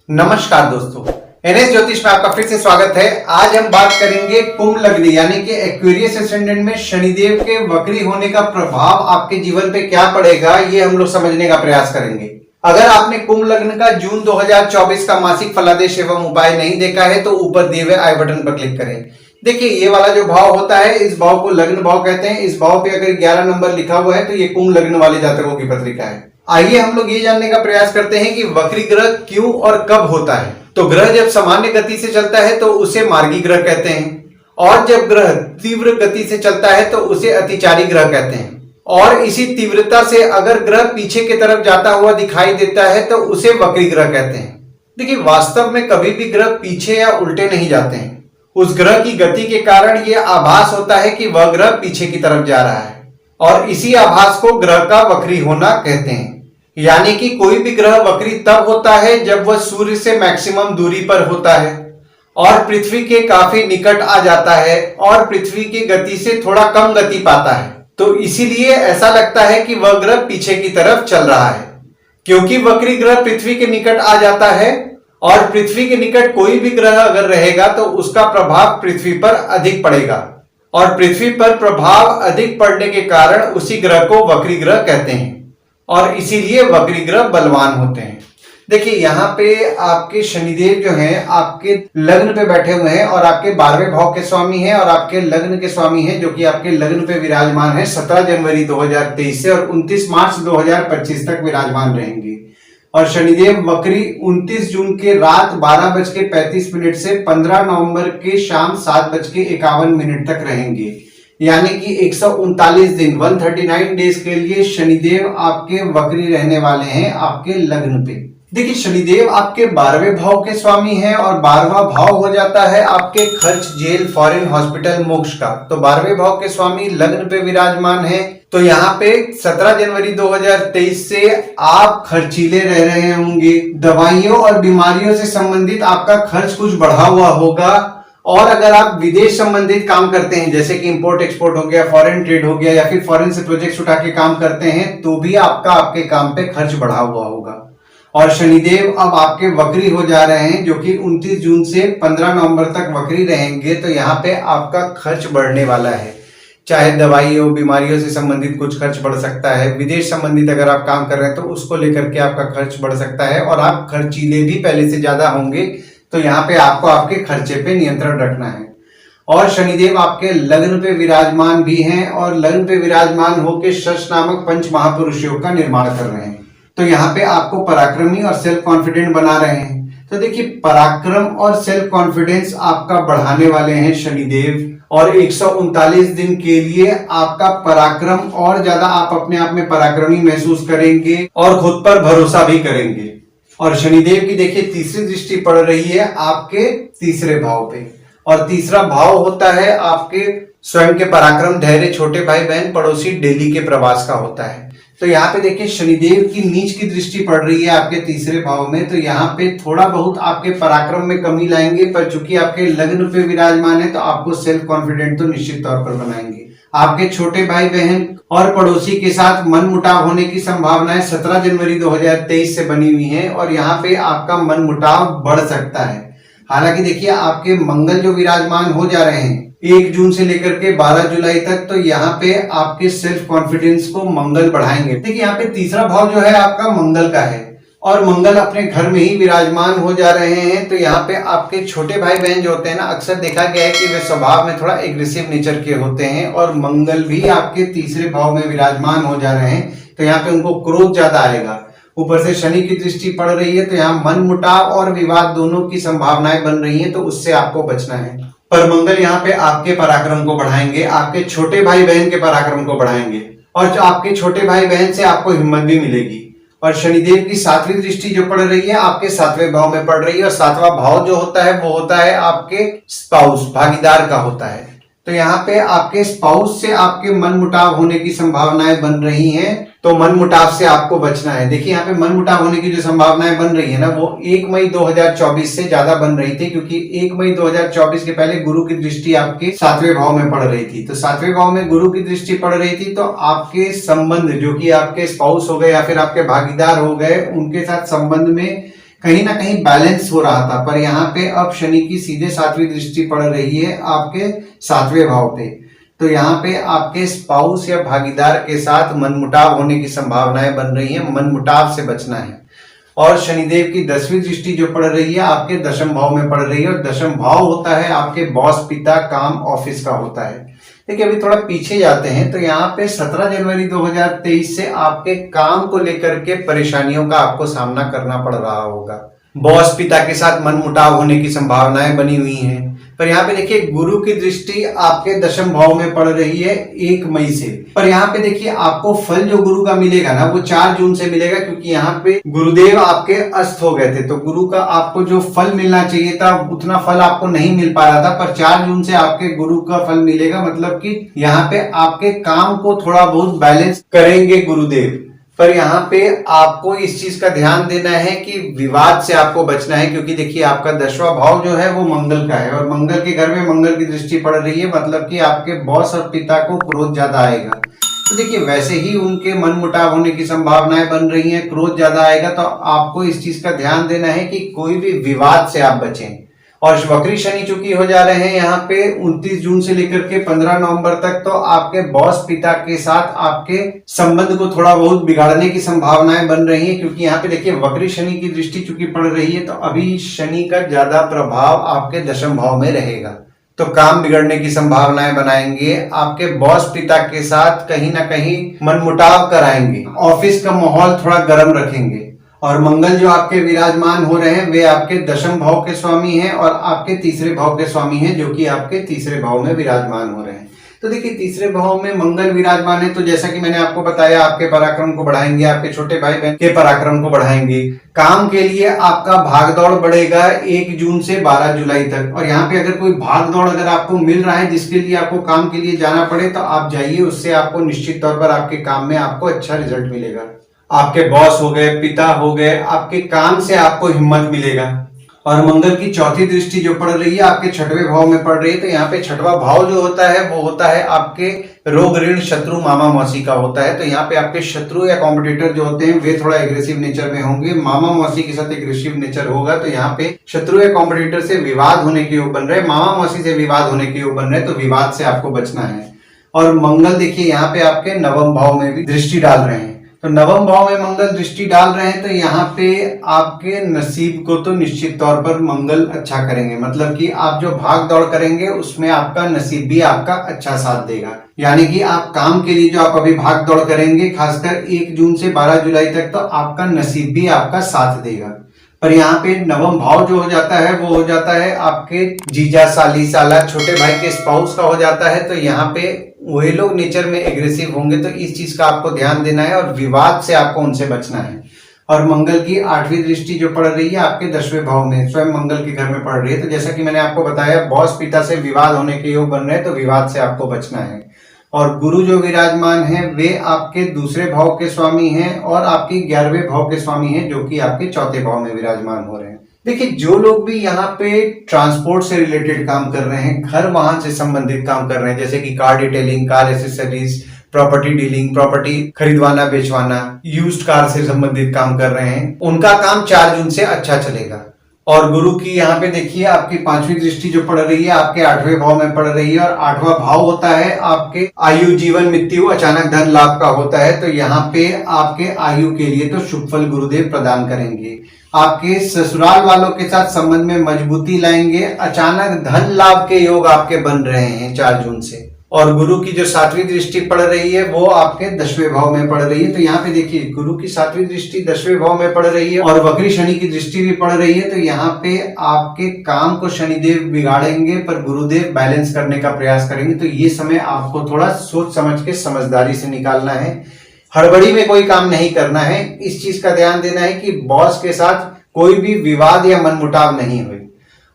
नमस्कार दोस्तों, एनएस ज्योतिष में आपका फिर से स्वागत है। आज हम बात करेंगे कुंभ लग्न यानी कि एक्वेरियस एसेंडेंट में शनिदेव के वक्री होने का प्रभाव आपके जीवन पे क्या पड़ेगा, ये हम लोग समझने का प्रयास करेंगे। अगर आपने कुंभ लग्न का जून 2024 का मासिक फलादेश एवं उपाय नहीं देखा है तो ऊपर दिए हुए आई बटन पर क्लिक करें। देखिए, ये वाला जो भाव होता है इस भाव को लग्न भाव कहते हैं। इस भाव पे अगर 11 नंबर लिखा हुआ है तो ये कुंभ लग्न वाले जातकों की पत्रिका है। आइए हम लोग ये जानने का प्रयास करते हैं कि वक्री ग्रह क्यों और कब होता है। तो ग्रह जब सामान्य गति से चलता है तो उसे मार्गी ग्रह कहते हैं, और जब ग्रह तीव्र गति से चलता है तो उसे अतिचारी ग्रह कहते हैं। और इसी तीव्रता से अगर ग्रह पीछे की तरफ जाता हुआ दिखाई देता है तो उसे वक्री ग्रह कहते हैं। देखिए, वास्तव में कभी भी ग्रह पीछे या उल्टे नहीं जाते हैं। उस ग्रह की गति के कारण यह आभास होता है कि वह ग्रह पीछे की तरफ जा रहा है, और इसी आभास को ग्रह का वक्री होना कहते हैं। यानी कि कोई भी ग्रह वक्री तब होता है जब वह सूर्य से मैक्सिमम दूरी पर होता है और पृथ्वी के काफी निकट आ जाता है और पृथ्वी की गति से थोड़ा कम गति पाता है। तो इसीलिए ऐसा लगता है कि वह ग्रह पीछे की तरफ चल रहा है, क्योंकि वक्री ग्रह पृथ्वी के निकट आ जाता है और पृथ्वी के निकट कोई भी ग्रह अगर रहेगा तो उसका प्रभाव पृथ्वी पर अधिक पड़ेगा, और पृथ्वी पर प्रभाव अधिक पड़ने के कारण उसी ग्रह को वक्री ग्रह कहते हैं, और इसीलिए वक्री ग्रह बलवान होते हैं। देखिए, यहाँ पे आपके शनिदेव जो हैं आपके लग्न पे बैठे हुए हैं और आपके 12वें भाव के स्वामी हैं और आपके लग्न के स्वामी हैं, जो कि आपके लग्न पे विराजमान है 17 जनवरी 2023 से और 29 मार्च 2025 तक विराजमान रहेंगे। और शनिदेव वक्री 29 जून के रात 12:35 से 15 नवंबर के शाम 7:51 तक रहेंगे। यानी कि 139 दिन 139 डेज के लिए शनिदेव आपके वक्री रहने वाले हैं आपके लग्न पे। देखिए, शनिदेव आपके 12वें भाव के स्वामी हैं और 12वां भाव हो जाता है आपके खर्च, जेल, फॉरेन, हॉस्पिटल, मोक्ष का। तो 12वें भाव के स्वामी लग्न पे विराजमान है। तो यहाँ पे 17 जनवरी 2023 से आप खर्चीले रह रहे होंगे। दवाइयों और बीमारियों से संबंधित आपका खर्च कुछ बढ़ा हुआ होगा, और अगर आप विदेश संबंधित काम करते हैं जैसे कि इंपोर्ट एक्सपोर्ट हो गया, फॉरेन ट्रेड हो गया, या फिर फॉरेन से प्रोजेक्ट्स उठा के काम करते हैं तो भी आपके काम पे खर्च बढ़ा हुआ होगा। और शनिदेव अब आपके वक्री हो जा रहे हैं, जो कि 29 जून से 15 नवंबर तक वक्री रहेंगे। तो यहाँ पे आपका खर्च बढ़ने वाला है, चाहे दवाइयों बीमारियों से संबंधित कुछ खर्च बढ़ सकता है, विदेश संबंधित अगर आप काम कर रहे हैं तो उसको लेकर के आपका खर्च बढ़ सकता है, और आप खर्चीले भी पहले से ज्यादा होंगे। तो यहाँ पे आपको आपके खर्चे पे नियंत्रण रखना है। और शनिदेव आपके लग्न पे विराजमान भी हैं और लग्न पे विराजमान होकर शश नामक पंच महापुरुष योग का निर्माण कर रहे हैं। तो यहाँ पे आपको पराक्रमी और सेल्फ कॉन्फिडेंट बना रहे हैं। तो देखिए, पराक्रम और सेल्फ कॉन्फिडेंस आपका बढ़ाने वाले हैं शनिदेव, और 139 दिन के लिए आपका पराक्रम और ज्यादा आप अपने आप में पराक्रमी महसूस करेंगे और खुद पर भरोसा भी करेंगे। और शनिदेव की देखिए तीसरी दृष्टि पड़ रही है आपके तीसरे भाव पे, और तीसरा भाव होता है आपके स्वयं के पराक्रम, धैर्य, छोटे भाई बहन, पड़ोसी, डेली के प्रवास का होता है। तो यहाँ पे देखिए शनिदेव की नीच की दृष्टि पड़ रही है आपके तीसरे भाव में। तो यहाँ पे थोड़ा बहुत आपके पराक्रम में कमी लाएंगे, पर चूंकि आपके लग्न पे विराजमान है तो आपको सेल्फ कॉन्फिडेंट तो निश्चित तौर पर बनाएंगे। आपके छोटे भाई बहन और पड़ोसी के साथ मन मुटाव होने की संभावनाएं 17 जनवरी 2023 से बनी हुई हैं, और यहाँ पे आपका मन मुटाव बढ़ सकता है। हालांकि देखिए, आपके मंगल जो विराजमान हो जा रहे हैं 1 जून से लेकर के 12 जुलाई तक, तो यहाँ पे आपके सेल्फ कॉन्फिडेंस को मंगल बढ़ाएंगे। देखिए, यहाँ पे तीसरा भाव जो है आपका मंगल का है, और मंगल अपने घर में ही विराजमान हो जा रहे हैं। तो यहाँ पे आपके छोटे भाई बहन जो होते हैं ना, अक्सर देखा गया है कि वे स्वभाव में थोड़ा एग्रेसिव नेचर के होते हैं, और मंगल भी आपके तीसरे भाव में विराजमान हो जा रहे हैं। तो यहाँ पे उनको क्रोध ज्यादा आएगा। ऊपर से शनि की दृष्टि पड़ रही है, तो यहाँ मन मुटाव और विवाद दोनों की संभावनाएं बन रही है, तो उससे आपको बचना है। पर मंगल यहाँ पे आपके पराक्रम को बढ़ाएंगे, आपके छोटे भाई बहन के पराक्रम को बढ़ाएंगे, और जो आपके छोटे भाई बहन से आपको हिम्मत भी मिलेगी। और शनिदेव की 7वीं दृष्टि जो पड़ रही है आपके 7वें भाव में पड़ रही है, और 7वां भाव जो होता है वो होता है आपके स्पाउस, भागीदार का होता है। तो यहाँ पे आपके स्पाउस से आपके मन मुटाव होने की संभावनाएं बन रही हैं, तो मन मुटाव से आपको बचना है। देखिए, यहाँ पे मन मुटाव होने की जो संभावनाएं बन रही है ना, वो 1 मई 2024 से ज्यादा बन रही थी, क्योंकि 1 मई 2024 के पहले गुरु की दृष्टि आपके 7वें भाव में पड़ रही थी। तो 7वें भाव में गुरु की दृष्टि पड़ रही थी, तो आपके संबंध जो कि आपके स्पाउस हो गए या फिर आपके भागीदार हो गए, उनके साथ संबंध में कहीं ना कहीं बैलेंस हो रहा था, पर यहाँ पे अब शनि की सीधे 7वीं दृष्टि पड़ रही है आपके 7वें भाव पे। तो यहाँ पे आपके स्पाउस या भागीदार के साथ मनमुटाव होने की संभावनाएं बन रही है, मनमुटाव से बचना है। और शनिदेव की 10वीं दृष्टि जो पड़ रही है आपके दशम भाव में पड़ रही है, और दशम भाव होता है आपके बॉस, पिता, काम, ऑफिस का होता है। देखिए अभी थोड़ा पीछे जाते हैं तो यहाँ पे 17 जनवरी 2023 से आपके काम को लेकर के परेशानियों का आपको सामना करना पड़ रहा होगा। बॉस, पिता के साथ मनमुटाव होने की संभावनाएं बनी हुई हैं। पर यहाँ पे देखिए गुरु की दृष्टि आपके दशम भाव में पड़ रही है 1 मई से। पर यहाँ पे देखिए आपको फल जो गुरु का मिलेगा ना वो 4 जून से मिलेगा, क्योंकि यहाँ पे गुरुदेव आपके अस्त हो गए थे, तो गुरु का आपको जो फल मिलना चाहिए था उतना फल आपको नहीं मिल पा रहा था। पर 4 जून से आपके गुरु का फल मिलेगा, मतलब कि यहाँ पे आपके काम को थोड़ा बहुत बैलेंस करेंगे गुरुदेव। पर यहाँ पे आपको इस चीज का ध्यान देना है कि विवाद से आपको बचना है, क्योंकि देखिए आपका 10वां भाव जो है वो मंगल का है, और मंगल के घर में मंगल की दृष्टि पड़ रही है, मतलब कि आपके बॉस और पिता को क्रोध ज्यादा आएगा। तो देखिए वैसे ही उनके मनमुटाव होने की संभावनाएं बन रही हैं, क्रोध ज्यादा आएगा, तो आपको इस चीज का ध्यान देना है कि कोई भी विवाद से आप बचें। और वक्री शनि चूंकि हो जा रहे हैं यहाँ पे 29 जून से लेकर के 15 नवंबर तक, तो आपके बॉस, पिता के साथ आपके संबंध को थोड़ा बहुत बिगाड़ने की संभावनाएं बन रही हैं, क्योंकि यहाँ पे देखिए वक्री शनि की दृष्टि चूंकि पड़ रही है, तो अभी शनि का ज्यादा प्रभाव आपके दशम भाव में रहेगा, तो काम बिगड़ने की संभावनाएं बनाएंगे। आपके बॉस, पिता के साथ कहीं ना कहीं मनमुटाव कराएंगे, ऑफिस का माहौल थोड़ा गर्म रखेंगे। और मंगल जो आपके विराजमान हो रहे हैं वे आपके दशम भाव के स्वामी हैं और आपके तीसरे भाव के स्वामी हैं, जो कि आपके तीसरे भाव में विराजमान हो रहे हैं। तो देखिए तीसरे भाव में मंगल विराजमान है, तो जैसा कि मैंने आपको बताया आपके पराक्रम को बढ़ाएंगे, आपके छोटे भाई बहन के पराक्रम को बढ़ाएंगे। काम के लिए आपका भागदौड़ बढ़ेगा 1 जून से 12 जुलाई तक। और यहाँ पे अगर कोई भागदौड़ अगर आपको मिल रहा है जिसके लिए आपको काम के लिए जाना पड़े, तो आप जाइए, उससे आपको निश्चित तौर पर आपके काम में आपको अच्छा रिजल्ट मिलेगा। आपके बॉस हो गए, पिता हो गए, आपके काम से आपको हिम्मत मिलेगा। और मंगल की 4थी दृष्टि जो पड़ रही है आपके 6वें भाव में पड़ रही है, तो यहाँ पे 6वां भाव जो होता है वो होता है आपके रोग, ऋण, शत्रु, मामा, मौसी का होता है। तो यहाँ पे आपके शत्रु या कॉम्पिटिटर जो होते हैं वे थोड़ा एग्रेसिव नेचर में होंगे, मामा मौसी के साथ एग्रेसिव नेचर होगा। तो यहाँ पे शत्रु या कॉम्पिटिटर से विवाद होने के योग बन रहे, मामा मौसी से विवाद होने के योग बन रहे, तो विवाद से आपको बचना है। और मंगल देखिए यहाँ पे आपके 9वें भाव में भी दृष्टि डाल रहे हैं, तो 9वें भाव में मंगल दृष्टि डाल रहे हैं, तो यहाँ पे आपके नसीब को तो निश्चित तौर पर मंगल अच्छा करेंगे, मतलब कि आप जो भाग दौड़ करेंगे उसमें आपका नसीब भी आपका अच्छा साथ देगा। यानी कि आप काम के लिए जो आप अभी भाग दौड़ करेंगे खासकर 1 जून से 12 जुलाई तक, तो आपका नसीब भी आपका साथ देगा। पर यहाँ पे 9वां भाव जो हो जाता है वो हो जाता है आपके जीजा, साली, साला, छोटे भाई के स्पाउस का हो जाता है, तो यहाँ पे वही लोग नेचर में एग्रेसिव होंगे, तो इस चीज का आपको ध्यान देना है और विवाद से आपको उनसे बचना है। और मंगल की 8वीं दृष्टि जो पड़ रही है आपके 10वें भाव में, स्वयं मंगल के घर में पड़ रही है, तो जैसा कि मैंने आपको बताया बॉस, पिता से विवाद होने के योग बन रहे हैं, तो विवाद से आपको बचना है। और गुरु जो विराजमान है वे आपके दूसरे भाव के स्वामी हैं और आपके 11वें भाव के स्वामी हैं, जो कि आपके 4थे भाव में विराजमान हो रहे हैं। देखिए जो लोग भी यहाँ पे ट्रांसपोर्ट से रिलेटेड काम कर रहे हैं, घर वाहन से संबंधित काम कर रहे हैं, जैसे कि car detailing, car accessories, property dealing, property खरीदवाना बेचवाना, यूज्ड कार से संबंधित काम कर रहे हैं, उनका काम 4 जून से अच्छा चलेगा। और गुरु की यहाँ पे देखिए आपकी 5वीं दृष्टि जो पड़ रही है आपके 8वें भाव में पड़ रही है, और 8वां भाव होता है आपके आयु, जीवन, मृत्यु, अचानक धन लाभ का होता है। तो यहाँ पे आपके आयु के लिए तो शुभ फल गुरुदेव प्रदान करेंगे, आपके ससुराल वालों के साथ संबंध में मजबूती लाएंगे, अचानक धन लाभ के योग आपके बन रहे हैं 4 जून से। और गुरु की जो 7वीं दृष्टि पड़ रही है वो आपके 10वें भाव में पड़ रही है, तो यहाँ पे देखिए गुरु की 7वीं दृष्टि 10वें भाव में पड़ रही है और वक्री शनि की दृष्टि भी पड़ रही है, तो यहाँ पे आपके काम को शनिदेव बिगाड़ेंगे पर गुरुदेव बैलेंस करने का प्रयास करेंगे। तो ये समय आपको थोड़ा सोच समझ के समझदारी से निकालना है, हड़बड़ी में कोई काम नहीं करना है। इस चीज का ध्यान देना है कि बॉस के साथ कोई भी विवाद या मनमुटाव नहीं हुए।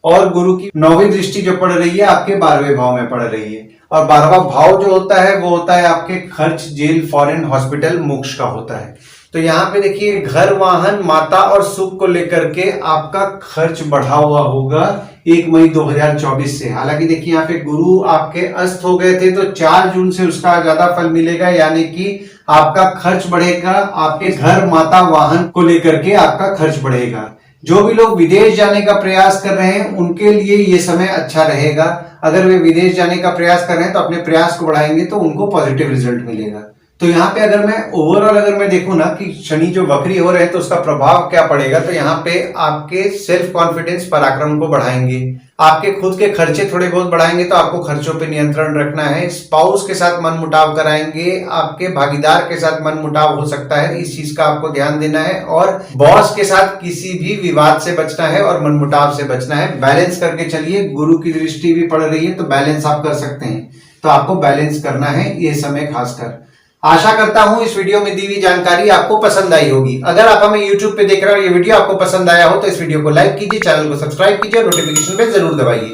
और गुरु की 9वीं दृष्टि जो पड़ रही है आपके 12वें भाव में पड़ रही है, और 12वां भाव जो होता है वो होता है आपके खर्च, जेल, फॉरेन, हॉस्पिटल, मोक्ष का होता है। तो यहाँ पे देखिए घर, वाहन, माता और सुख को लेकर के आपका खर्च बढ़ा हुआ होगा 1 मई 2024 से। हालांकि देखिए यहाँ पे गुरु आपके अस्त हो गए थे, तो 4 जून से उसका ज्यादा फल मिलेगा, यानी कि आपका खर्च बढ़ेगा, आपके घर, माता, वाहन को लेकर के आपका खर्च बढ़ेगा। जो भी लोग विदेश जाने का प्रयास कर रहे हैं उनके लिए ये समय अच्छा रहेगा। अगर वे विदेश जाने का प्रयास कर रहे हैं तो अपने प्रयास को बढ़ाएंगे तो उनको पॉजिटिव रिजल्ट मिलेगा। तो यहाँ पे अगर मैं ओवरऑल अगर मैं देखूं ना कि शनि जो वक्री हो रहे हैं तो उसका प्रभाव क्या पड़ेगा, तो यहाँ पे आपके सेल्फ कॉन्फिडेंस पराक्रम को बढ़ाएंगे, आपके खुद के खर्चे थोड़े बहुत बढ़ाएंगे, तो आपको खर्चों पे नियंत्रण रखना है। स्पाउस के साथ मन मुटाव कराएंगे, आपके भागीदार के साथ मन मुटाव हो सकता है, इस चीज का आपको ध्यान देना है। और बॉस के साथ किसी भी विवाद से बचना है और मन मुटाव से बचना है। बैलेंस करके चलिए, गुरु की दृष्टि भी पड़ रही है तो बैलेंस आप कर सकते हैं, तो आपको बैलेंस करना है ये समय खासकर। आशा करता हूं इस वीडियो में दी हुई जानकारी आपको पसंद आई होगी। अगर आप हमें YouTube पे देख रहे हो और ये वीडियो आपको पसंद आया हो तो इस वीडियो को लाइक कीजिए, चैनल को सब्सक्राइब कीजिए और नोटिफिकेशन बेल जरूर दबाइए।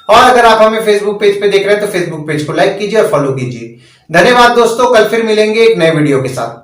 और अगर आप हमें Facebook पेज पे देख रहे हैं तो Facebook पेज को लाइक कीजिए और फॉलो कीजिए। धन्यवाद दोस्तों, कल फिर मिलेंगे एक नए वीडियो के साथ।